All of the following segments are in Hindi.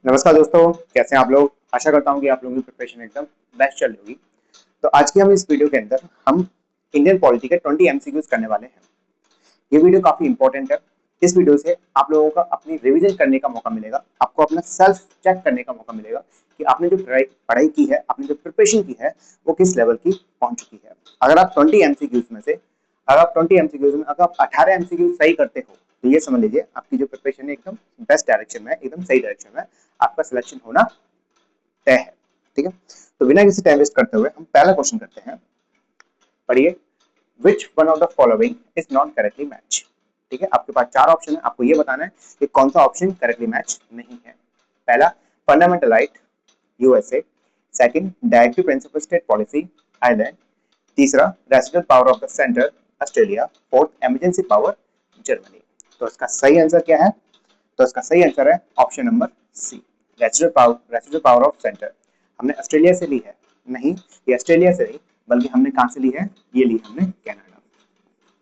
नमस्कार दोस्तों, कैसे हैं आप लोग। आशा करता हूं कि आप लोगों की प्रिपरेशन एकदम बेस्ट चल रही होगी। तो आज की हम इस वीडियो के अंदर हम इंडियन पॉलिटी के 20 एमसीक्यूज करने वाले हैं। ये वीडियो काफी इंपॉर्टेंट है। इस वीडियो से आप लोगों का अपनी रिवीजन करने का मौका मिलेगा, आपको अपना सेल्फ चेक करने का मौका मिलेगा कि आपने जो पढ़ाई की है, आपने जो प्रिपरेशन की है, वो किस लेवल की पहुंच चुकी है। अगर आप 20 एमसीक्यूज में से अगर आप 20 एमसीक्यूज में अगर आप 18 एमसीक्यूज सही करते हो तो ये समझ लीजिए आपकी जो प्रिपरेशन है एकदम बेस्ट डायरेक्शन में है, एकदम सही डायरेक्शन में है। आपका सिलेक्शन होना तय है। ठीक है, तो बिना किसी टाइम वेस्ट करते हुए हम पहला क्वेश्चन करते हैं। पढ़िए, which one of the following is not correctly match. ठीक है, आपके पास चार ऑप्शन है, आपको ये बताना है कि कौन सा ऑप्शन करेक्टली मैच नहीं है। पहला, fundamental right USA. Second, directive principle state policy Ireland. तीसरा, resident power of the centre Australia. Fourth, emergency power Germany. तो इसका सही आंसर क्या है? तो इसका सही आंसर है option number C, residual power of centre. हमने ऑस्ट्रेलिया से ली है? नहीं, ये ऑस्ट्रेलिया से नहीं, बल्कि हमने कहां से ली है? ये ली हमने कनाडा।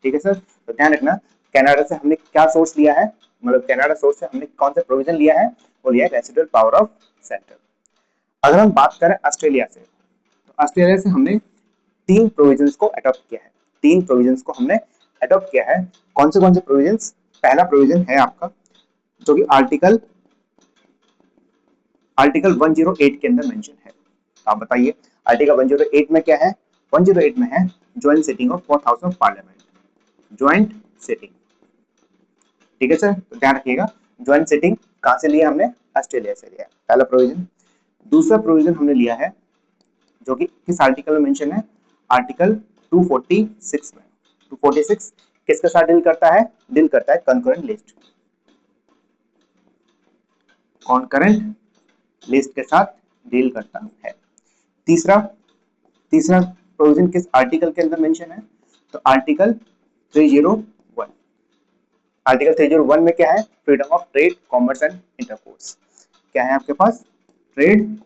ठीक है सर, तो ध्यान रखना, कनाडा से हमने क्या सोर्स लिया है, मतलब कनाडा सोर्स से हमने कौन सा प्रोविजन लिया है? वो लिया है रेसिडुअल पावर ऑफ सेंटर। अगर हम बात करें ऑस्ट्रेलिया से, तो ऑस्ट्रेलिया से हमने तीन प्रोविजंस को अडॉप्ट किया है। तीन प्रोविजंस को हमने अडॉप्ट किया है। कौन से प्रोविजंस? पहला प्रोविजन है आपका जो कि आर्टिकल आर्टिकल 108 के अंदर मेंशन है। तो आप बताइए आर्टिकल 108 में क्या है? 108 में है joint sitting of fourth house of parliament. Joint sitting, ठीक है सर, तो ध्यान रखिएगा, ज्वाइंट सिटिंग कहां से लिया हमने? ऑस्ट्रेलिया से लिया, पहला प्रोविजन। दूसरा प्रोविजन हमने लिया है जो कि किस आर्टिकल में मेंशन है? आर्टिकल 246 में। 246 किसके साथ डील करता है? डील करता है कंकरेंट लिस्ट, कॉन्करेंट लिस्ट के साथ डील करता है। तीसरा तीसरा प्रोविजन किस आर्टिकल के अंदर मेंशन है? तो आर्टिकल 301। आर्टिकल 301 में क्या है? Freedom of trade, commerce and intercourse. क्या है आपके पास? Trade,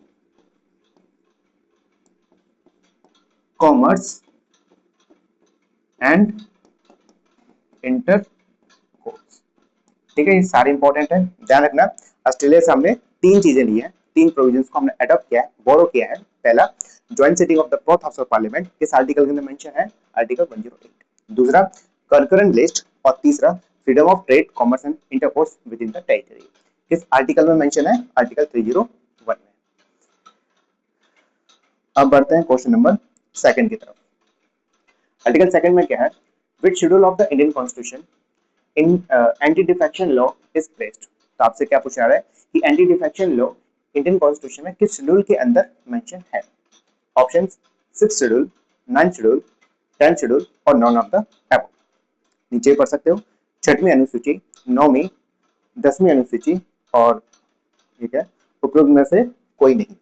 commerce and intercourse. ठीक है, ये सारे इंपॉर्टेंट है, ध्यान रखना। ऑस्ट्रेलिया से हमने तीन चीजें ली है, तीन प्रोविजंस को हमने अडॉप्ट किया है, बोरो किया है। पहला, joint sitting of the fourth house of parliament, किस आर्टिकल के अंदर मेंशन है? आर्टिकल 108। दूसरा, कंकरेंट लिस्ट। और तीसरा, freedom of trade, commerce and intercourse with in the territory, किस आर्टिकल में मेंशन है? आर्टिकल 301 में। अब बढ़ते हैं क्वेश्चन नंबर सेकंड की तरफ। आर्टिकल सेकंड में क्या है? Which schedule of the Indian constitution in anti defection law is placed. तो आपसे क्या पूछा रहा है कि anti defection law Indian constitution में किस शेड्यूल के अंदर मेंशन है? ऑप्शन, 6 शेड्यूल, 9 शेड्यूल, 10 शेड्यूल और नॉन ऑफ द अबव। नीचे पढ़ सकते हो, छठवीं अनुसूची, नौवीं, 10वीं अनुसूची और ठीक है उपरोक्त में से कोई नहीं।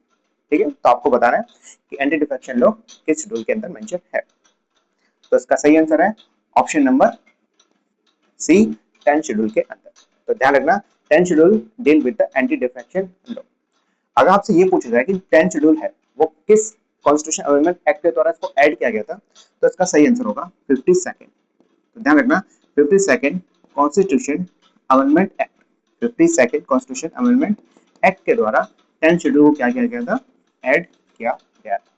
ठीक है, तो आपको बताना है कि एंटी डिफेक्शन लॉ किस शेड्यूल के अंदर मेंशन है। तो इसका सही आंसर है ऑप्शन नंबर सी, 10 शेड्यूल के अंदर। तो ध्यान रखना, 10 schedule deal with the anti defection law. अगर आपसे ये पूछा जाए कि 10 शेड्यूल है वो किस कॉन्स्टिट्यूशन अमेंडमेंट एक्ट के द्वारा इसको ऐड किया गया था, तो इसका सही आंसर होगा 52nd। तो ध्यान रखना, 52nd constitution amendment act, 52nd constitution amendment act के द्वारा 10 शेड्यूल को क्या किया गया था? ऐड किया गया था।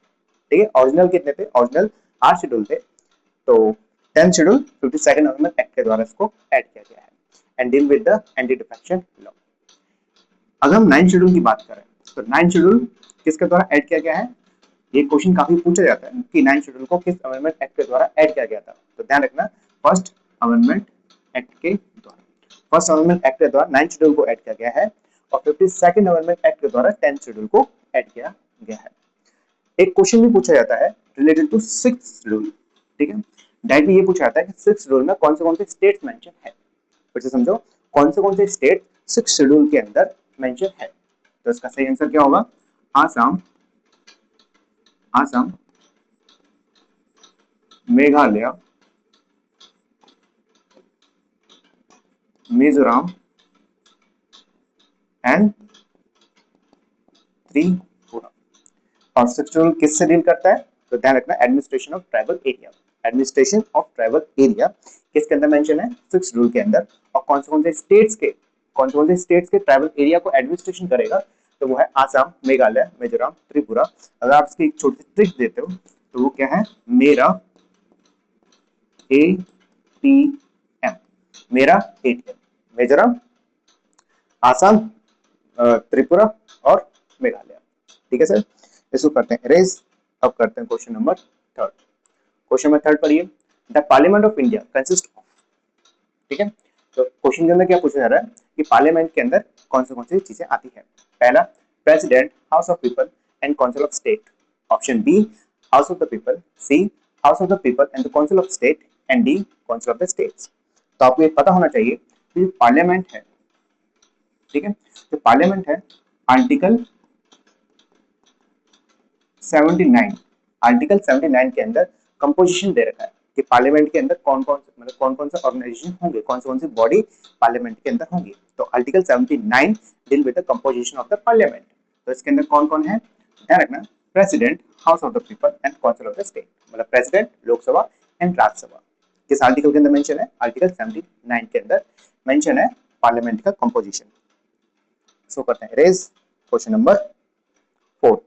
ठीक है, ओरिजिनल कितने थे? ओरिजिनल 8 शेड्यूल थे, तो 10 शेड्यूल 52nd अमेंडमेंट एक्ट के द्वारा इसको ऐड किया गया है and deal with the anti defection law. अगर हम 9 शेड्यूल की बात करें तो 9 शेड्यूल किसके द्वारा ऐड किया गया है? ये क्वेश्चन काफी पूछा जाता है कि 9 शेड्यूल को किस अमेंडमेंट एक्ट के द्वारा ऐड किया गया था। तो ध्यान रखना, फर्स्ट अमेंडमेंट एक्ट के द्वारा, फर्स्ट अमेंडमेंट एक्ट के द्वारा 9 शेड्यूल को ऐड किया गया है और 52nd अमेंडमेंट एक्ट के द्वारा 10 शेड्यूल को ऐड किया गया है। एक क्वेश्चन भी पूछा जाता है रिलेटेड टू 6 शेड्यूल। ठीक है, डायरेक्टली ये पूछा जाता है कि 6 शेड्यूल में कौन से स्टेट्स मेंशन है। फिर से समझो, कौन से स्टेट 6 शेड्यूल के अंदर मेंशन है। तो इसका सही आंसर क्या होगा? आसाम, आसाम, मेघालय, मिजोरम एंड त्रिपुरा। और 6 शेड्यूल किससे डील करता है? तो ध्यान रखना, administration of tribal area, administration of tribal area किसके अंदर मेंशन है? 6 शेड्यूल के अंदर। और कौन से स्टेट्स के ट्राइबल एरिया को एडमिनिस्ट्रेशन करेगा? तो वो है आसाम, मेघालय, मिजोरम, त्रिपुरा। अगर आप इसकी एक छोटी सी ट्रिक देते हो तो वो क्या है, मेरा ATM, मेरा ATM, मिजोरम, आसाम, त्रिपुरा और मेघालय। ठीक है सर, इसको करते हैं इरेज। अब करते हैं question number third. Question number third पढ़िए, the parliament of India consist of. ठीक है, तो क्वेश्चन के अंदर क्या पूछा जा रहा है कि पार्लियामेंट के अंदर कौन सी चीजें आती है। पहला, president, house of people and council of state. Option B, house of the people. C, house of the people and the council of state. And D, council of the states. तो आपको ये पता होना चाहिए कि पार्लियामेंट है, ठीक है, जो पार्लियामेंट है, आर्टिकल 79, आर्टिकल 79 के अंदर कंपोजिशन दे रखा है कि पार्लियामेंट के अंदर कौन कौन से, मतलब कौन कौन से ऑर्गेनाइजेशन होंगे, कौन सी बॉडी पार्लियामेंट के अंदर होंगी। तो article 79 deal with the composition of the parliament. तो इसके अंदर कौन कौन है, ध्यान रखना, president, house of the people and council of the state. मतलब प्रेसिडेंट, लोकसभा एंड राज्यसभा। किस आर्टिकल के अंदर मेंशन है, आर्टिकल 79 के अंदर मेंशन है पार्लियामेंट का कंपोजिशन। सो करते हैं raise question number fourth.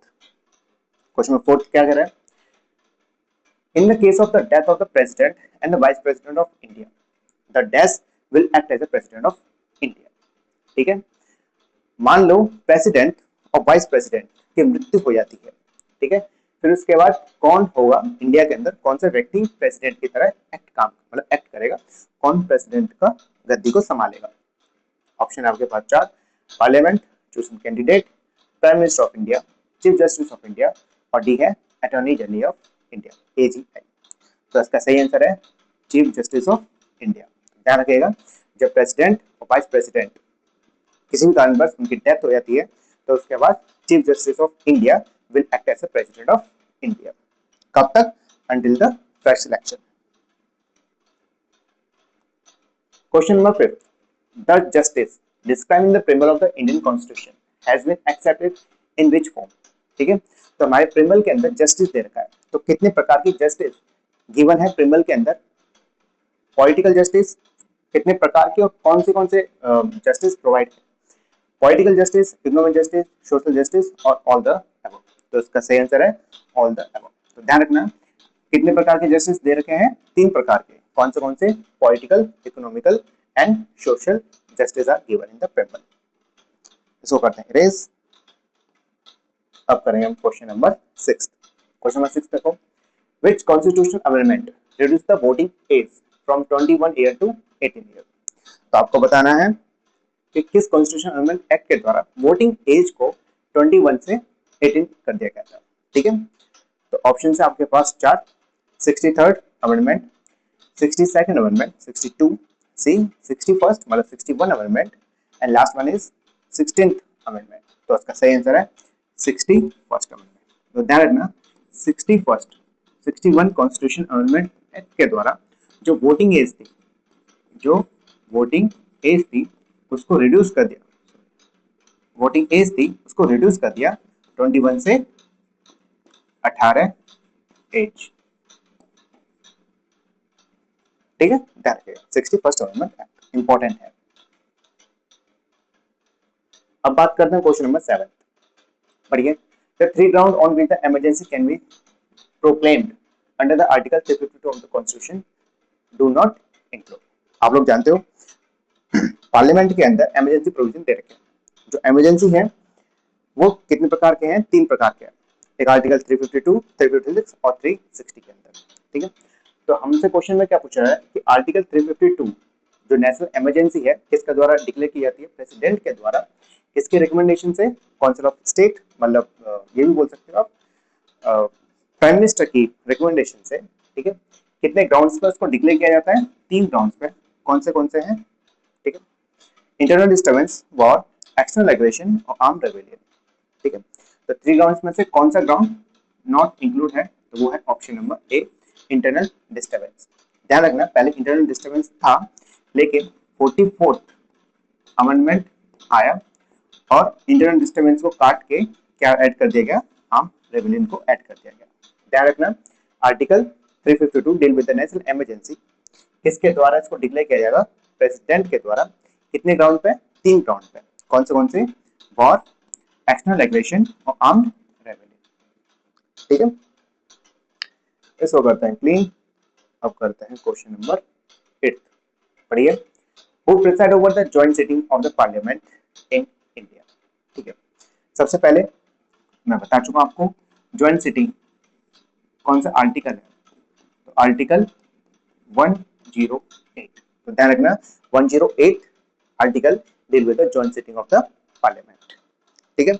Question number fourth क्या कह रहा है, in the case of the death of the president and the vice president of India, the dash will act as a president of India। ठीक है, मान लो प्रेसिडेंट और वाइस प्रेसिडेंट की मृत्यु हो जाती है, ठीक है, फिर उसके बाद कौन होगा इंडिया के अंदर, कौन सा व्यक्ति प्रेसिडेंट की तरह एक्ट करेगा, कौन प्रेसिडेंट का गद्दी को संभालेगा। ऑप्शन आपके पास चार, parliament, choose candidate, prime minister of India, chief justice of India और डी है attorney general of India, AGI। तो इसका सही आंसर है चीफ जस्टिस ऑफ इंडिया। ध्यान रखिएगा, जब प्रेसिडेंट और वाइस प्रेसिडेंट किसी भी कारणवश उनकी डेथ हो जाती है तो उसके बाद chief justice of India will act as the president of India. कब तक, until the fresh election. Question number fifth, the justice describing the preamble of the Indian constitution has been accepted in which form. ठीक है, तो हमारे प्रिमल के अंदर जस्टिस दे रखा है, तो कितने प्रकार की जस्टिस गिवन है प्रिमल के अंदर। पॉलिटिकल जस्टिस कितने प्रकार की और कौन से जस्टिस प्रोवाइड है, political justice, economic justice, social justice और ऑल द अबव। तो इसका सही आंसर है ऑल द अबव। तो ध्यान रखना, कितने प्रकार के जस्टिस दे रखे हैं, तीन प्रकार के। कौन से, political, economical and social justice are given in the preamble. इसको करते हैं रेज। अब करेंगे हम क्वेश्चन नंबर 6। क्वेश्चन नंबर 6 देखो, which constitutional amendment reduced the voting age from 21 year to 18 year। तो आपको बताना है कि किस कॉन्स्टिट्यूशन अमेंडमेंट एक्ट के द्वारा वोटिंग एज को 21 से 18 कर दिया गया था। ठीक है, तो ऑप्शन है आपके पास चार, 63rd अमेंडमेंट, 62nd अमेंडमेंट, 62 सी, 61st मतलब 61 amendment and last one is 16th amendment. तो इसका सही आंसर है 61st अमेंडमेंट। तो ध्यान रखना, 61 कॉन्स्टिट्यूशन अमेंडमेंट एक्ट के द्वारा जो वोटिंग एज थी, उसको रिड्यूस कर दिया, वोटिंग एज थी उसको रिड्यूस कर दिया 21 से 18 एज। ठीक है, ध्यान रखिएगा 61st अमेंडमेंट एक्ट इंपॉर्टेंट है। अब बात करते हैं क्वेश्चन नंबर 7। पढ़िए, the three ground on which the emergency can be proclaimed under the article 352 of the constitution do not include. आप लोग जानते हो पार्लियामेंट के अंदर इमरजेंसी प्रोविजन दे रखे हैं। जो इमरजेंसी है वो कितने प्रकार के हैं, तीन प्रकार के हैं। एक आर्टिकल 352, 356 और 360 के अंदर। ठीक है, तो हमसे क्वेश्चन में क्या पूछा है कि आर्टिकल 352 जो नेशनल इमरजेंसी है किसके द्वारा डिक्लेयर की जाती है, प्रेसिडेंट के द्वारा, किसके रिकमेंडेशन से, काउंसिल ऑफ स्टेट मतलब ये भी बोल सकते हो आप प्राइम मिनिस्टर की रिकमेंडेशन से। ठीक है, कितने ग्राउंड्स पर उसको डिक्लेयर किया जाता है, तीन ग्राउंड्स पे। कौन से हैं, ठीक है, internal disturbance, war, external aggression और आर्म्ड रेबेलियन। ठीक है, तो थ्री ग्राउंड्स में से कौन सा ग्राउंड नॉट इंक्लूड है, तो वो है option number A, internal disturbance. ध्यान रखना, पहले इंटरनल डिस्टर्बेंस था लेकिन 44th अमेंडमेंट आया और इंटरनल डिस्टर्बेंस को काट के क्या ऐड कर दिया गया, आर्म रेबेलियन को ऐड कर दिया गया। ध्यान रखना, article 352 deal with the national emergency, किसके द्वारा इसको डिक्लेयर किया जाएगा, प्रेसिडेंट के द्वारा। कितने ग्राउंड पे, तीन ग्राउंड पे। कौन से, वॉर, एक्सटर्नल एग्रेशन और आर्म्ड रेबेलियन। ठीक है, इसको करते हैं क्लीन। अब करते हैं क्वेश्चन नंबर 8। पढ़िए, who preside over the joint sitting of the parliament in India. ठीक है, सबसे पहले मैं बता चुका आपको जॉइंट सिटिंग कौन सा आर्टिकल है, तो आर्टिकल 108। तो ध्यान रखना 108 article deal with the joint sitting of the parliament. ठीक है,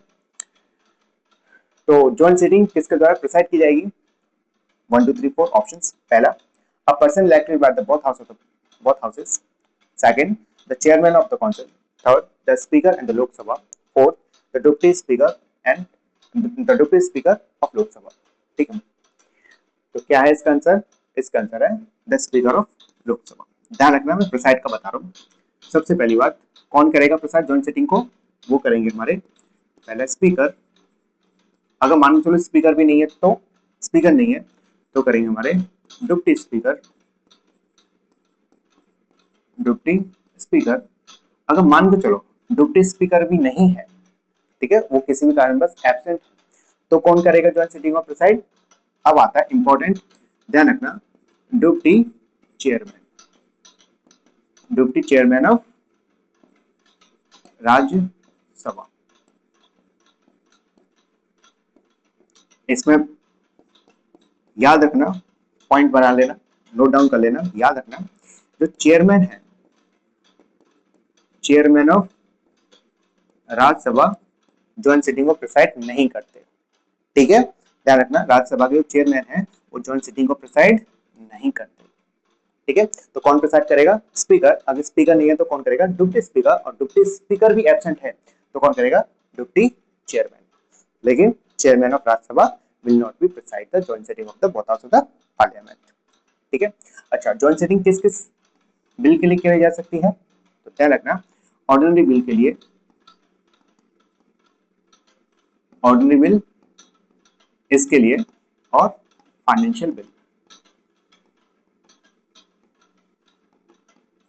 तो जॉइंट सिटिंग किसके द्वारा प्रिसाइड की जाएगी? 1 2 3 4 ऑप्शंस। पहला, a person elected by the both houses. Second, the chairman of the council. Third, the speaker and the Lok Sabha. Fourth, the deputy speaker and the deputy speaker of Lok Sabha. ठीक है, तो क्या है इसका आंसर? इसका आंसर है द स्पीकर ऑफ लोक सभा। ध्यान रखना मैं प्रिसाइड का बता रहा हूँ। सबसे पहली बात, कौन करेगा प्रिसाइड जॉइंट सिटिंग को? वो करेंगे हमारे पहले स्पीकर। अगर मान लो चलो स्पीकर भी नहीं है, तो स्पीकर नहीं है तो करेंगे हमारे डिप्टी स्पीकर। डिप्टी स्पीकर, अगर मान के चलो डिप्टी स्पीकर भी नहीं है, ठीक है, वो किसी भी कारणवश एब्सेंट, तो कौन करेगा जॉइंट सिटिंग ऑफ प्रिसाइड? अब आता है इंपॉर्टेंट, ध्यान रखना, deputy chairman. Deputy chairman of Rajya Sabha. इसमें याद रखना, पॉइंट बना लेना, नोट डाउन कर लेना, याद रखना, जो चेयरमैन है, chairman of Rajya Sabha joint sitting को प्रिसाइड नहीं करते। ठीक है, ध्यान रखना, राज्यसभा के जो चेयरमैन है वो जॉइंट सिटिंग को प्रिसाइड नहीं करते। ठीक है, तो कौन प्रिसाइड करेगा? स्पीकर। अगर स्पीकर नहीं है तो कौन करेगा? Deputy speaker. और डिप्टी स्पीकर भी एब्सेंट है तो कौन करेगा? Deputy chairman. लेकिन chairman of Rajya Sabha will not be preside the joint sitting of the both house of the parliament. ठीक है, अच्छा, जॉइंट सिटिंग किस किस बिल के लिए की जा सकती है? तो ध्यान रखना, ऑर्डिनरी बिल के लिए, ऑर्डिनरी बिल इसके लिए, और फाइनेंशियल बिल,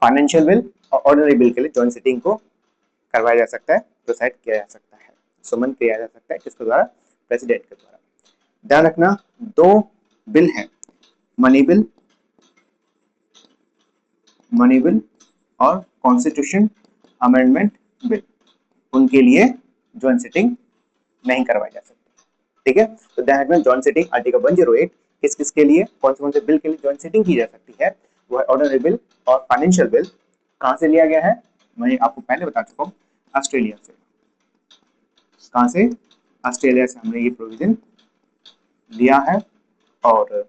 फाइनेंशियल बिल और ऑर्डिनरी बिल के लिए जॉइंट सिटिंग को करवाया जा सकता है, प्रोसाइड किया जा सकता है, सुमन किया जा सकता है, किसके द्वारा? प्रेसिडेंट के द्वारा। ध्यान रखना, दो बिल हैं, मनी बिल, मनी बिल और कॉन्स्टिट्यूशन अमेंडमेंट बिल, उनके लिए जॉइंट सिटिंग नहीं करवाई जा सकती। ठीक है, तो ध्यान रखना, जॉइंट सिटिंग आर्टिकल 108 किस किस के लिए, कौन से बिल के लिए जॉइंट सिटिंग की जा सकती है? वो है ऑर्डिनरी बिल और फाइनेंशियल बिल। कहां से लिया गया है? मैं आपको पहले बता चुका हूँ, ऑस्ट्रेलिया से। कहां से? ऑस्ट्रेलिया से हमने ये प्रोविजन लिया है। और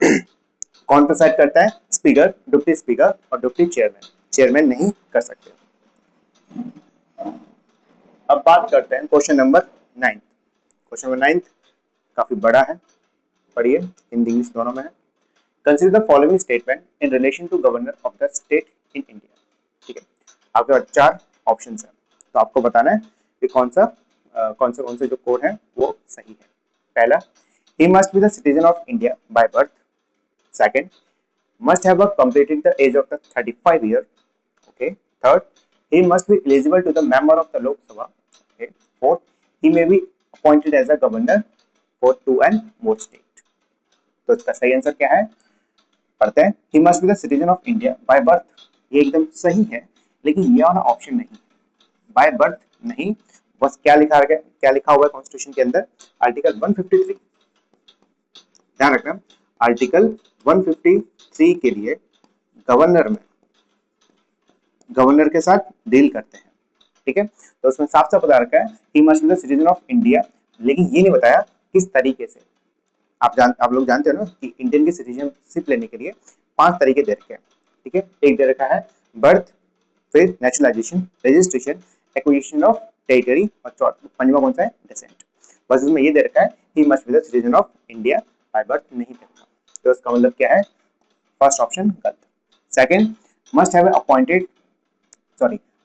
कौन प्रिसाइड करता है? स्पीकर, डिप्टी स्पीकर और डिप्टी चेयरमैन। चेयरमैन नहीं कर सकते। अब बात करते हैं क्वेश्चन नंबर 9। क्वेश्चन नंबर 9 काफी बड़ा है, पढ़िए, हिंदी इंग्लिश दोनों में है। Consider the following statement in relation to governor of the state in India. ठीक है, आपके पास 4 ऑप्शन है, तो आपको बताना है कि कौन से जो कोड है वो सही है। पहला, he must be the citizen of India by birth. Second, must have completed the age of the 35 year. Okay. Third, he must be eligible to the member of the Lok Sabha. Okay. Fourth, he may be appointed as a governor for 2 and more state. तो इसका सही आंसर क्या है? पढ़ते हैं, he must be the citizen of India by birth। ये एकदम सही है, लेकिन ये वाला ऑप्शन नहीं, बाय बर्थ नहीं। बस क्या लिखा हुआ है कॉन्स्टिट्यूशन के अंदर? आर्टिकल 153। ध्यान रखना, आर्टिकल 153 के लिए गवर्नर के साथ डील करते हैं। ठीक है, तो उसमें साफ साफ बता रखा है he must be the citizen of India, लेकिन ये नहीं बताया किस तरीके से। आप लोग जानते हो ना कि इंडियन की सिटीजनशिप लेने के लिए 5 तरीके दे रखे हैं। ठीक है, एक दे रखा है बर्थ, फिर nationalisation, registration, acquisition of territory, और पंजवा कौन सा है? डिसेंट। बस इसमें ये दे रखा है he must be the citizen of India by birth, नहीं दे रखा। तो इसका मतलब क्या है? फर्स्ट ऑप्शन गलत। Second, must have appointed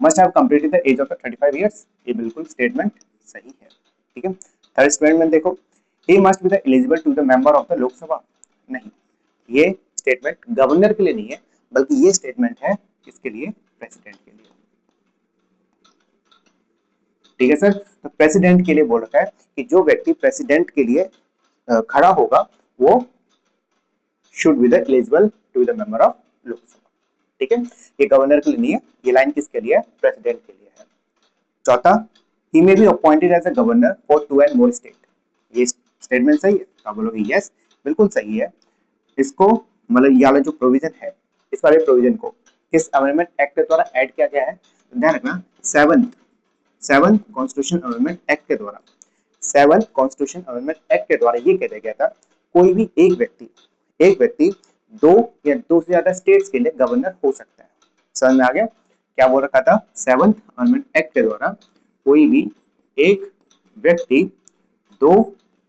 must have completed the age of 35 years, ये बिल्कुल स्टेटमेंट सही है। ठीक है, थर्ड स्टेटमेंट देखो, he must be the eligible to the member of the Lok Sabha, नहीं, ये स्टेटमेंट गवर्नर के लिए नहीं है, बल्कि ये स्टेटमेंट है किसके लिए? प्रेसिडेंट के लिए। ठीक है सर, तो प्रेसिडेंट के लिए बोल रखा है कि जो व्यक्ति प्रेसिडेंट के लिए खड़ा होगा वो should be the eligible to the member of Lok Sabha. ठीक है, ये गवर्नर के लिए नहीं है, ये लाइन किसके लिए है? प्रेसिडेंट के लिए है। चौथा, he may be appointed as a governor for 2 and more state. ये स्टेटमेंट सही है? आप बोलोगे यस, बिल्कुल सही है। इसको मतलब ये वाला जो प्रोविजन है, इस वाले प्रोविजन को किस अमेंडमेंट एक्ट के द्वारा ऐड किया गया है? तो ध्यान रखना, सेवंथ कॉन्स्टिट्यूशन अमेंडमेंट एक्ट के द्वारा, सेवंथ कॉन्स्टिट्यूशन अमेंडमेंट एक्ट के द्वारा ये कह दिया गया था कोई भी एक व्यक्ति 2 या 2 से ज्यादा स्टेट्स के लिए गवर्नर हो सकता है। समझ में आ गया क्या बोल रखा था? सेवंथ अमेंडमेंट एक्ट के द्वारा कोई भी एक व्यक्ति 2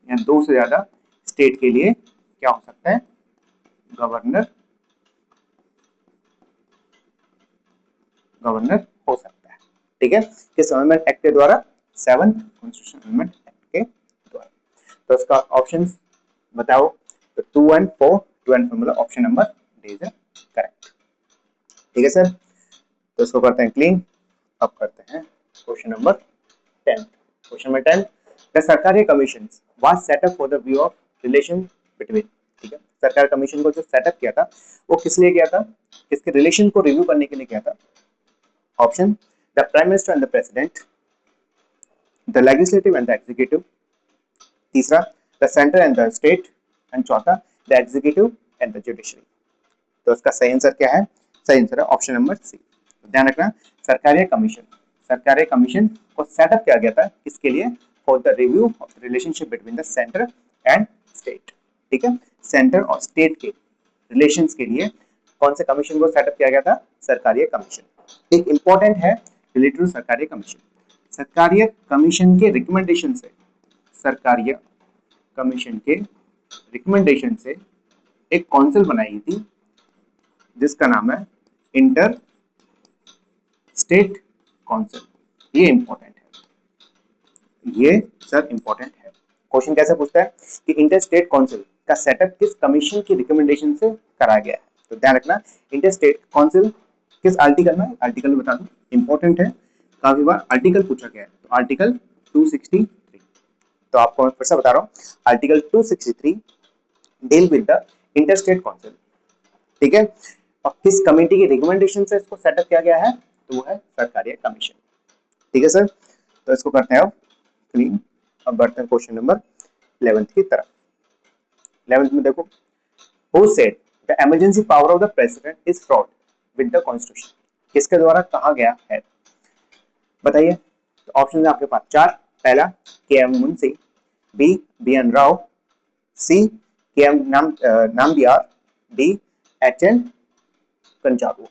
या 2 से ज्यादा स्टेट के लिए क्या हो सकता है? गवर्नर हो सकता है। ठीक है, किस अमेंडमेंट एक्ट के द्वारा? सेवंथ कॉन्स्टिट्यूशन अमेंडमेंट एक्ट के द्वारा। तो इसका ऑप्शन बताओ। तो 2 and 4, 2 and 4 मतलब option number D is correct. ठीक है सर, तो इसको करते हैं क्लीन। अब करते हैं question number 10। Question number 10, the Sarkaria commission was set up for the view of relation between. ठीक है, सरकार कमीशन को जो सेटअप किया था वो किस लिए किया था? किसके रिलेशन को रिव्यू करने के लिए किया था? Option, the prime minister and the president, the legislative and the executive, तीसरा the centre and the state, and चौथा the executive and the judiciary. तो इसका सही आंसर क्या है? सही आंसर है ऑप्शन नंबर सी। ध्यान रखना, सरकारी कमीशन को सेटअप किया गया था किसके लिए? For the review of the relationship between the centre and state. ठीक है, सेंटर और स्टेट के रिलेशंस के लिए कौन से कमीशन को सेटअप किया गया था? सरकारी कमीशन। एक इंपॉर्टेंट है रिलेटेड टू सरकारी कमीशन, सरकारी कमीशन के रिकमेंडेशन से, सरकारी कमीशन के रिकमेंडेशन से एक काउंसिल बनाई थी जिसका नाम है इंटर स्टेट काउंसिल। ये इंपॉर्टेंट है, ये सर इंपॉर्टेंट है। क्वेश्चन कैसे पूछता है कि इंटर स्टेट काउंसिल का सेटअप किस कमीशन की रिकमेंडेशन से कराया गया है? तो ध्यान रखना, इंटर स्टेट काउंसिल किस आर्टिकल में? आर्टिकल में बता दूं, इंपॉर्टेंट है, काफी बार आर्टिकल पूछा गया है। तो आर्टिकल 263, तो आपको फिर से बता रहा हूँ, article 263 deal with the inter state council. ठीक है, और किस कमेटी की रिकमेंडेशन से इसको सेटअप किया गया है? तो वो है सरकारी कमीशन। ठीक है सर, तो इसको करते हैं अब क्लीन। अब बढ़ते हैं क्वेश्चन नंबर 11 की तरफ। 11 में देखो, who said the emergency power of the president is fraud with the constitution. किसके द्वारा कहा गया है? बताइए। तो ऑप्शन है आपके पास 4। पहला K M Munshi, B B N Rao, C K M Nambiar, D H N कंचागो।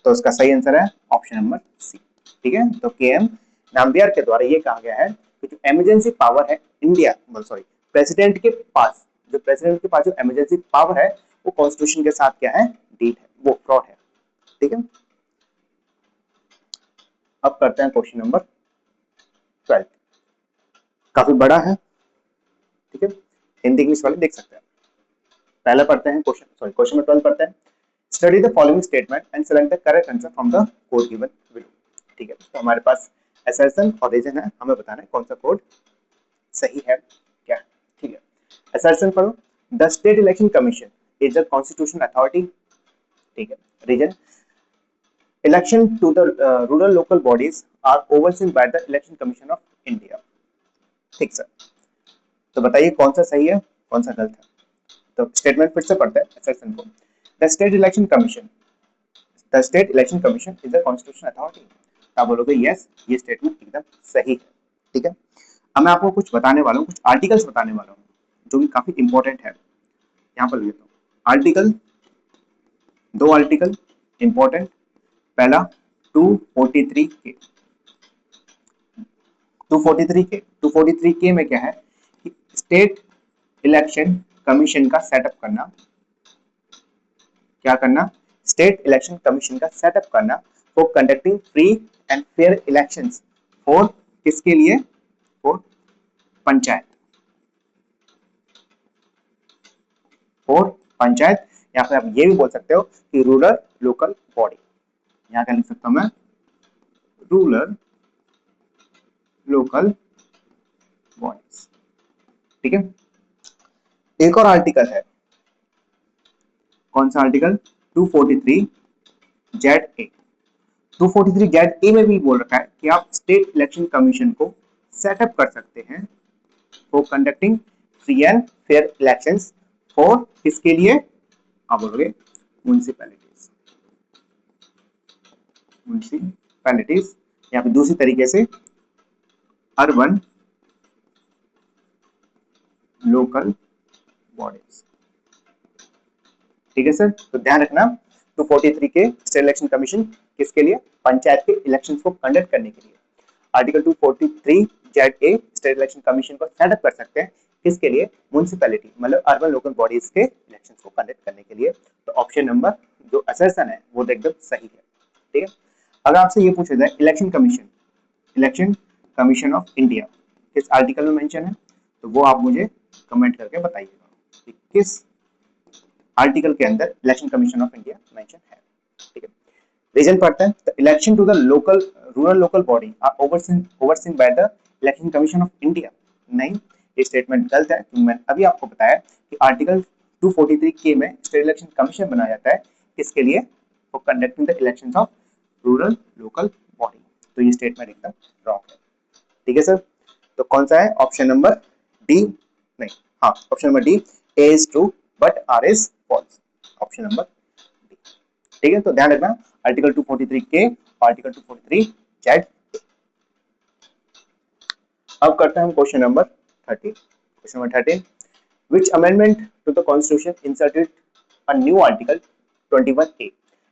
तो इसका सही आंसर है ऑप्शन नंबर सी। ठीक है, तो के एम नामबियार के द्वारा ये कहा गया है कि जो इमरजेंसी पावर है इंडिया, सॉरी प्रेसिडेंट के पास, जो प्रेसिडेंट के पास जो इमरजेंसी पावर है वो कॉन्स्टिट्यूशन के साथ क्या है? डील है, वो फ्रॉड है। ठीक है, अब करते हैं क्वेश्चन नंबर 12। काफी बड़ा है। ठीक है, हिंदी इंग्लिश वाले देख सकते हैं। पहला पढ़ते हैं क्वेश्चन, सॉरी क्वेश्चन नंबर 12 पढ़ते हैं। Study the following statement and select the correct answer from the code given below. ठीक है, तो हमारे पास असर्शन और रीजन है, हमें बताना है कौन सा कोड सही है क्या। ठीक है, असर्शन पढ़ो, the state election commission is the constitution authority. ठीक है, reason, election to the rural local bodies are overseen by the election commission of India. ठीक सर, तो बताइए कौन सा सही है कौन सा गलत है। तो स्टेटमेंट फिर से पढ़ते हैं असर्शन को, the state election commission, the state election commission is the constitution authority. आप बोलोगे यस, ये स्टेटमेंट एकदम सही है। ठीक है, अब मैं आपको कुछ बताने वाला हूँ, कुछ आर्टिकल्स बताने वाला हूँ जो कि काफी इंपॉर्टेंट है। यहाँ पर लेता हूँ आर्टिकल, 2 आर्टिकल इंपॉर्टेंट। पहला 243 के, 243 के में क्या है कि स्टेट इलेक्शन कमीशन का सेटअप करना, क्या करना? स्टेट इलेक्शन कमीशन का सेटअप करना for conducting free and fair elections for, किसके लिए? फॉर पंचायत, फॉर पंचायत, या फिर आप ये भी बोल सकते हो कि रूरल लोकल बॉडी। यहाँ क्या लिख सकता हूं मैं? Rural local bodies. ठीक है, एक और आर्टिकल है, कौन सा article? 243 Z A. 243 Z A में भी बोल रखा है कि आप स्टेट इलेक्शन कमीशन को सेटअप कर सकते हैं for conducting free and fair elections for किसके लिए? आप बोलोगे म्यूनिसिपैलिटीज, म्यूनिसिपैलिटीज या फिर दूसरी तरीके से अर्बन लोकल बॉडीज। ठीक है सर, तो ध्यान रखना 243 के स्टेट इलेक्शन कमीशन किसके लिए? पंचायत के इलेक्शंस को कंडक्ट करने के लिए। Article 243 Z A state election commission को सेटअप कर सकते हैं किसके लिए? म्युनिसिपैलिटी मतलब अर्बन लोकल बॉडीज के इलेक्शंस को कंडक्ट करने के लिए। तो ऑप्शन नंबर जो असर्शन है वो तो एकदम सही है। ठीक है, अगर आपसे ये पूछा जाए election commission, election commission of India किस आर्टिकल में मेंशन है, तो वो आप मुझे कमेंट करके बताइएगा कि किस आर्टिकल के अंदर election commission of India mention है। ठीक है, रीजन पढ़ते हैं। The election to the local rural local body are overseen by the election commission of India. नहीं, ये स्टेटमेंट गलत है क्योंकि मैंने अभी आपको बताया कि आर्टिकल 243 के में स्टेट इलेक्शन कमीशन बनाया जाता है किसके लिए? For conducting the elections of rural local body. तो ये स्टेटमेंट एकदम रॉन्ग है। ठीक है सर, तो कौन सा है? ऑप्शन नंबर डी, नहीं, हाँ option number D, A is true but R is false. Option number D. ठीक है, तो ध्यान रखना आर्टिकल 243 के, आर्टिकल 243 जेड। अब करते हैं हम question number 13। Question number 13, which amendment to the constitution inserted a new article 21A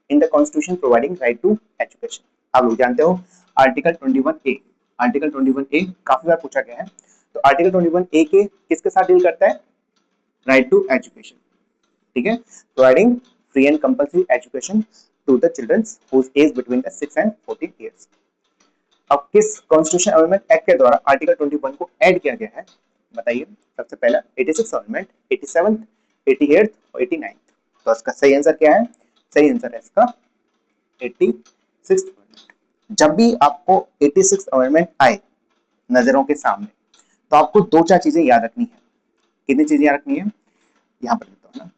in the constitution providing right to education। आप लोग जानते हो आर्टिकल 21A, आर्टिकल 21A काफी बार पूछा गया है। तो आर्टिकल 21A के किसके साथ डील करता है? Right to education. ठीक है, providing free and compulsory education to the children whose age between the 6 and 14 years। अब किस कॉन्स्टिट्यूशन अमेंडमेंट एक्ट के द्वारा आर्टिकल 21 को ऐड किया गया है? बताइए। सबसे पहला 86 अमेंडमेंट, 87, 88 और 89। तो इसका सही आंसर क्या है? सही आंसर है इसका 86 अमेंडमेंट। जब भी आपको 86 अमेंडमेंट आए नजरों के सामने तो आपको दो चार चीजें याद रखनी है। कितनी चीजें याद रखनी है? यहाँ पर लिखता हूँ ना,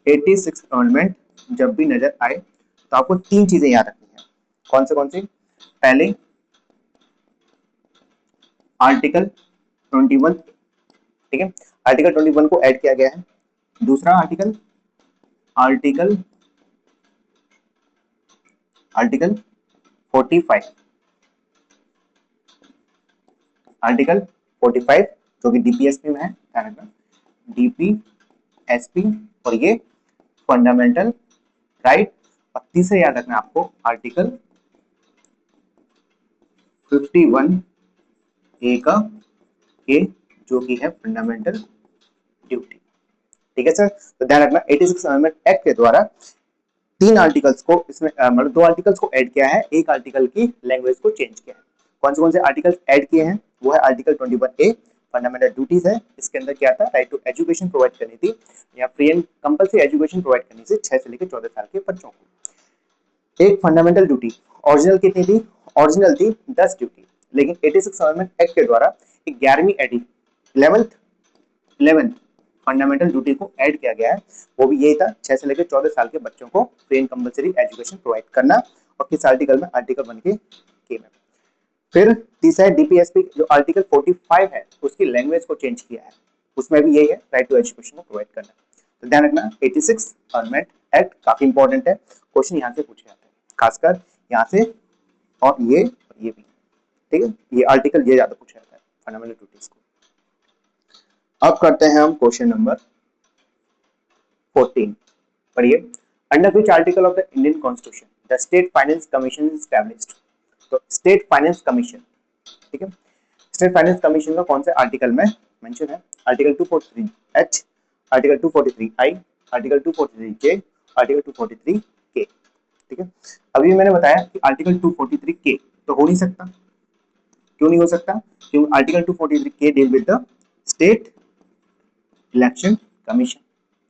86 अमेंडमेंट जब भी नजर आए तो आपको तीन चीजें याद रखनी है। कौन सी? पहले आर्टिकल 21, ठीक है, आर्टिकल 21 को ऐड किया गया है। दूसरा आर्टिकल, आर्टिकल आर्टिकल 45, आर्टिकल 45 जो कि डीपीएसपी में है, ध्यान रखना डीपीएसपी, और ये फंडामेंटल राइट। और तीसरा याद रखना आपको आर्टिकल 51 ए का के जो कि है फंडामेंटल ड्यूटी। ठीक है सर, तो ध्यान रखना 86 अमेंडमेंट एक्ट के द्वारा तीन आर्टिकल्स को इसमें मतलब दो आर्टिकल्स को ऐड किया है, एक आर्टिकल की लैंग्वेज को चेंज किया है। कौन से आर्टिकल्स ऐड किए हैं? वो है आर्टिकल 21A फंडामेंटल ड्यूटीज है। इसके अंदर क्या था? राइट टू एजुकेशन प्रोवाइड करनी थी या free and compulsory education provide करनी थी 6 से लेकर 14 साल के बच्चों को। एक फंडामेंटल ड्यूटी ओरिजिनल कितनी थी? ओरिजिनल थी 10 ड्यूटी, लेकिन 86 अमेंडमेंट एक्ट के द्वारा 11वीं एडी 11th फंडामेंटल ड्यूटी को ऐड किया गया है। वो भी यही था 6 से लेकर 14 साल के बच्चों को free and compulsory education provide करना। और किस आर्टिकल में? आर्टिकल 1 के में। फिर तीसरा है डीपीएसपी जो आर्टिकल 45 है उसकी लैंग्वेज को चेंज किया है, उसमें भी यही है राइट टू एजुकेशन को प्रोवाइड करना। तो ध्यान रखना 86 अमेंडमेंट एक्ट काफी इंपॉर्टेंट है, क्वेश्चन यहाँ से पूछे जाते हैं खासकर यहाँ से, और ये भी। ठीक है, ये आर्टिकल ये ज्यादा पूछा जाता है फंडामेंटल ड्यूटीज को। अब करते हैं हम क्वेश्चन नंबर 14। पढ़िए, under which article of the Indian constitution the state finance commission is established. तो स्टेट फाइनेंस कमीशन, ठीक है, स्टेट फाइनेंस कमीशन का कौन से आर्टिकल में मेंशन है? आर्टिकल 243 एच, आर्टिकल 243 आई, आर्टिकल 243 जे, आर्टिकल 243 के। ठीक है, अभी मैंने बताया कि आर्टिकल 243 के तो हो नहीं सकता। क्यों नहीं हो सकता? क्योंकि आर्टिकल 243 के deal with the state election commission.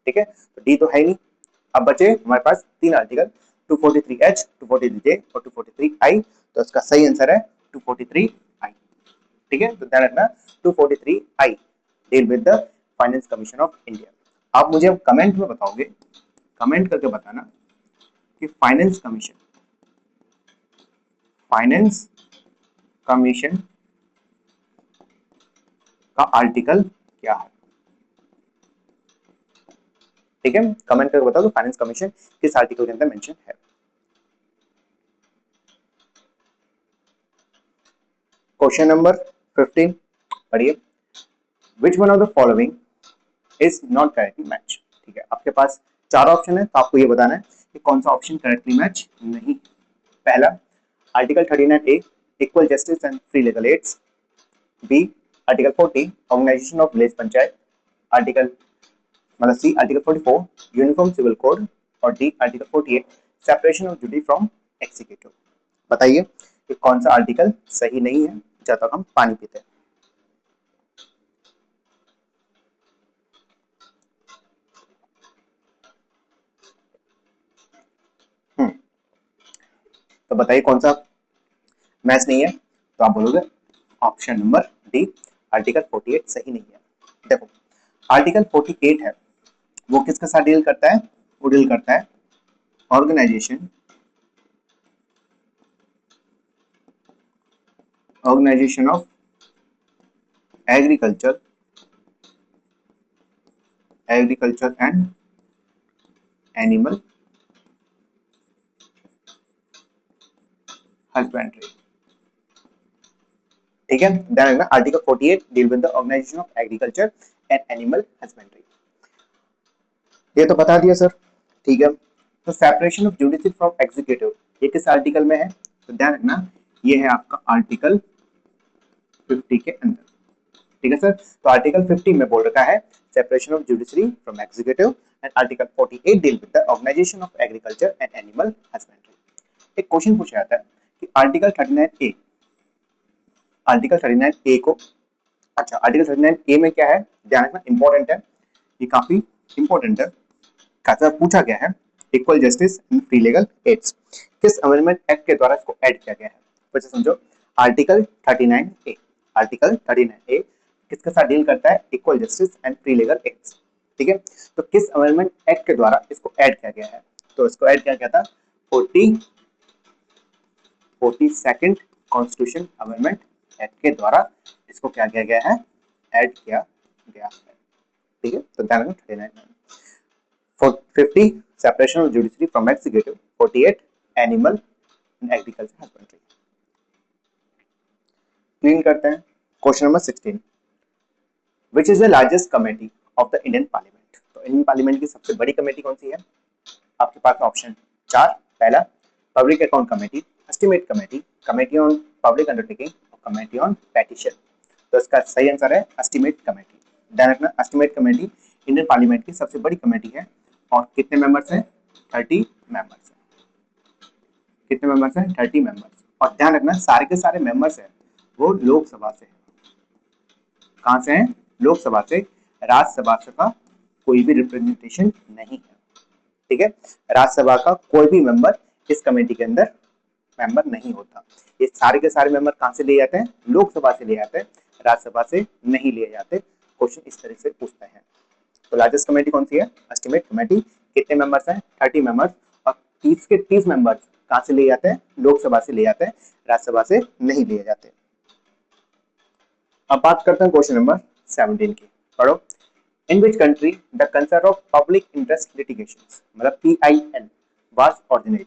ठीक है, तो डी तो है नहीं। अब बचे हमारे पास तीन आर्टिकल 243 एच, 243 जे और 243 आई। तो इसका सही आंसर है 243I, ठीक है। तो ध्यान रखना 243I deal with the finance commission of India. आप मुझे अब कमेंट में बताओगे, कमेंट करके बताना कि फाइनेंस कमीशन का आर्टिकल क्या है, ठीक है। कमेंट करके बताओ कि फाइनेंस कमीशन किस आर्टिकल के अंदर मेंशन है। क्वेश्चन नंबर 15 पढ़िए। Which one of the following is not correctly match, ठीक है। आपके पास चार ऑप्शन है, तो आपको ये बताना है कि कौन सा ऑप्शन करेक्टली मैच नहीं। पहला, article 39A equal justice and free legal aids. B, article 40 organisation of village panchayat. Article मतलब C, article 44 uniform civil code. और D, article 48 separation of duty from executive. बताइए कि कौन सा आर्टिकल सही नहीं है जब तक हम पानी पीते हैं। तो बताइए कौन सा मैच नहीं है। तो आप बोलोगे ऑप्शन नंबर डी, आर्टिकल 48 सही नहीं है। देखो, आर्टिकल 48 है वो किसके साथ डील करता है, वो डील करता है organisation of agriculture and animal husbandry, ठीक है। ध्यान रखना article 48 deal with the organisation of agriculture and animal husbandry. ये तो बता दिया सर, ठीक है। तो separation of judiciary from executive ये किस आर्टिकल में है, तो ध्यान रखना ये है आपका आर्टिकल 50 के अंदर, ठीक है सर। तो आर्टिकल 50 में बोल रखा है separation of judiciary from executive and article 48 deal with the organisation of agriculture and animal husbandry. एक क्वेश्चन पूछा जाता है कि आर्टिकल 39A, आर्टिकल 39A को, अच्छा आर्टिकल 39A में क्या है, ध्यान रखना इंपॉर्टेंट है, ये काफी इंपॉर्टेंट है। कैसा पूछा गया है, equal justice and free legal aids, किस अमेंडमेंट एक्ट के द्वारा इसको ऐड किया गया है। वैसे समझो आर्टिकल 39A, आर्टिकल 39A किसके साथ डील करता है, equal justice and free legal aids, ठीक है। तो किस अमेंडमेंट एक्ट के द्वारा इसको ऐड किया गया है, तो इसको ऐड किया गया था 42nd कॉन्स्टिट्यूशन अमेंडमेंट एक्ट के द्वारा इसको क्या किया गया है, ऐड किया गया है, ठीक है। तो ध्यान रखना 39 50 separation of judiciary from executive, 48 animal and agriculture husbandry। Clean करते हैं। Question number 16, which is the largest committee of the Indian Parliament। तो इंडियन पार्लियामेंट की सबसे बड़ी कमेटी कौन सी है, आपके पास ऑप्शन चार। पहला, public account committee, estimate committee, committee on public undertaking और कमेटी ऑन पेटिशन। तो इसका सही आंसर है एस्टिमेट कमेटी। ध्यान रखना एस्टिमेट कमेटी इंडियन पार्लियामेंट की सबसे बड़ी कमेटी है और कितने मेंबर्स हैं, 30 मेंबर्स हैं। कितने मेंबर्स हैं, 30 मेंबर्स। और ध्यान रखना सारे के सारे मेंबर्स हैं वो लोकसभा से हैं। कहां से हैं, लोकसभा से। राज्यसभा का कोई भी रिप्रेजेंटेशन नहीं है, ठीक है। राज्यसभा का कोई भी मेंबर इस कमेटी के अंदर मेंबर नहीं होता। ये सारे के सारे मेंबर कहां से लिए जाते हैं, लोकसभा से लिए जाते हैं, राज्यसभा से नहीं लिए जाते। क्वेश्चन इस तरह से पूछता है। तो लार्जेस्ट कमेटी कौन सी है, एस्टिमेट कमेटी। कितने मेंबर्स हैं, 30 मेंबर्स। और 30 के 30 मेंबर्स कहां से लिए जाते हैं, लोकसभा से लिए जाते हैं, राज्यसभा से नहीं लिए जाते। अब बात करते हैं क्वेश्चन नंबर 17 की, पढ़ो। In which country the concern of public interest litigation मतलब PIL वाज ऑरिजिनेट,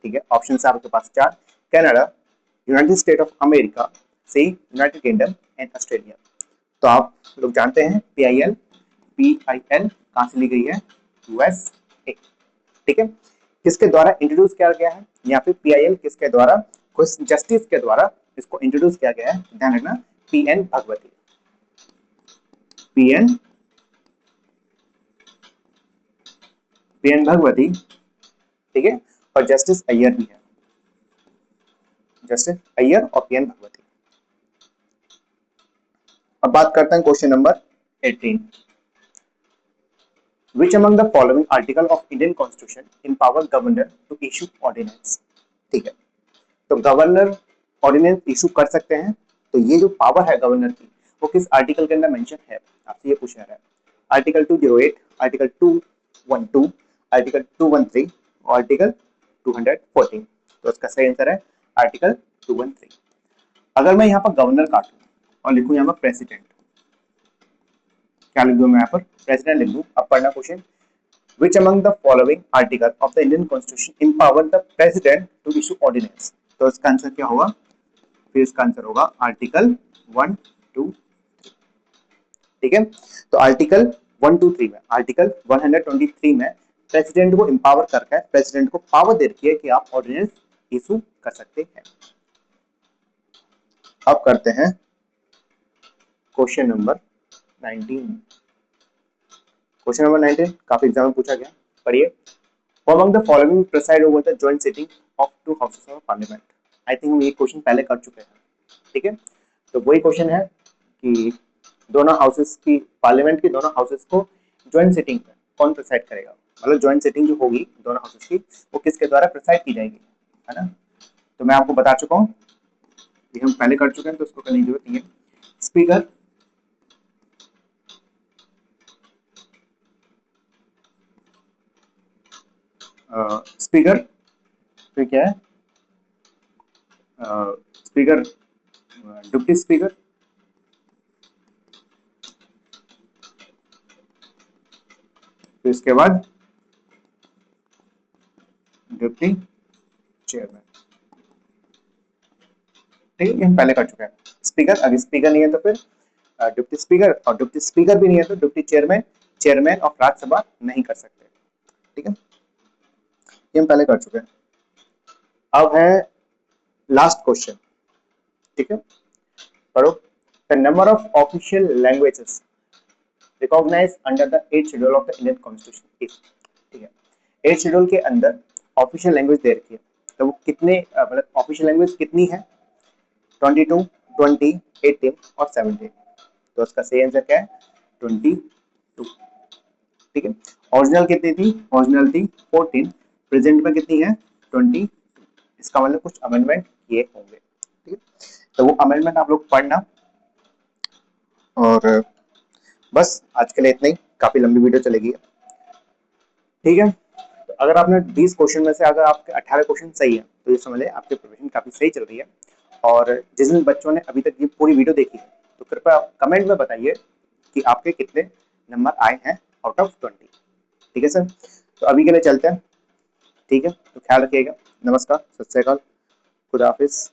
ठीक है। ऑप्शन है आपके पास चार। Canada, United State of America, C United Kingdom and Australia. तो आप लोग जानते हैं PIL कहां से ली गई है, USA, ठीक है। किसके द्वारा इंट्रोड्यूस किया गया है, यहाँ पे PIL किसके द्वारा, जस्टिस के द्वारा इसको इंट्रोड्यूस किया गया है। ध्यान रखना PN भगवती, PN भगवती, ठीक है। और जस्टिस अय्यर भी है, जस्टिस अय्यर और PN भगवती। अब बात करते हैं question number 18, which among the following article of Indian Constitution empower governor to issue ordinance, ठीक है। तो गवर्नर ऑर्डिनेंस इशू कर सकते हैं। तो ये जो पावर है गवर्नर की वो किस आर्टिकल के अंदर मेंशन है, आपसे ये पूछा है। आर्टिकल 208, आर्टिकल 212, आर्टिकल 213 और आर्टिकल 214। तो इसका सही आंसर है आर्टिकल 213। अगर मैं यहाँ पर गवर्नर काटूं और लिखूं यहाँ पर प्रेसिडेंट, क्या लिख दूं मैं यहाँ पर, प्रेसिडेंट लिख दूं। अब पढ़ना question, which among the following article of the Indian Constitution empower the president to issue ordinance। तो इसका आंसर क्या होगा, फिर इसका आंसर होगा आर्टिकल 1, 2, ठीक है। तो आर्टिकल 123 में, आर्टिकल 123 में प्रेसिडेंट को एम्पावर करके प्रेसिडेंट को पावर दे रखी है कि आप ऑर्डिनेंस इशू कर सकते हैं। अब करते हैं क्वेश्चन नंबर 19। क्वेश्चन नंबर 19 काफी एग्जाम में पूछा गया, पढ़िए। Among the following preside over the joint sitting of two houses of parliament। I think हम ये क्वेश्चन पहले कर चुके हैं, ठीक है। तो वही क्वेश्चन है कि दोनों हाउसेस की, पार्लियामेंट की दोनों हाउसेस को ज्वाइंट सिटिंग में कौन प्रिसाइड करेगा, मतलब ज्वाइंट सिटिंग जो होगी दोनों हाउसेस की वो किसके द्वारा प्रिसाइड की जाएगी, है ना। तो मैं आपको बता चुका हूँ, ये हम पहले कर चुके हैं तो उसको करने की जरूरत नहीं है। स्पीकर, स्पीकर फिर क्या है, स्पीकर, डिप्टी स्पीकर, फिर इसके बाद डिप्टी चेयरमैन, ठीक है। हम पहले कर चुके हैं स्पीकर। अगर स्पीकर नहीं है तो फिर डिप्टी स्पीकर, और डिप्टी स्पीकर भी नहीं है तो deputy chairman, chairman of Rajya Sabha नहीं कर सकते, ठीक है। ये हम पहले कर चुके हैं। अब है लास्ट क्वेश्चन, ठीक है, पढ़ो। The number of official languages recognise under the 8th schedule of the Indian constitution is, ठीक है। 8th शेड्यूल के अंदर ऑफिशियल लैंग्वेज दे रखी है, तो वो कितने, मतलब ऑफिशियल लैंग्वेज कितनी है, 22, 20, 18 और 17। तो इसका सही आंसर क्या है, 22, ठीक है। ओरिजिनल कितनी थी, ओरिजिनल थी 14, प्रेजेंट में कितनी है 20। इसका मतलब कुछ अमेंडमेंट किए होंगे, ठीक है। तो वो अमेंडमेंट आप लोग पढ़ना। और बस आज के लिए इतना ही, काफी लंबी वीडियो चलेगी, ठीक है। तो अगर आपने 20 क्वेश्चन में से अगर आपके 18 क्वेश्चन सही है तो ये समझ लें आपकी प्रिपरेशन काफी सही चल रही है। और जिस जिन बच्चों ने अभी तक ये पूरी वीडियो देखी है तो कृपया कमेंट में बताइए कि आपके कितने नंबर आए हैं आउट ऑफ 20, ठीक है सर। तो अभी के लिए चलते हैं, ठीक है। तो ख्याल रखिएगा, नमस्कार, सत श्री अकाल, खुदा हाफिज।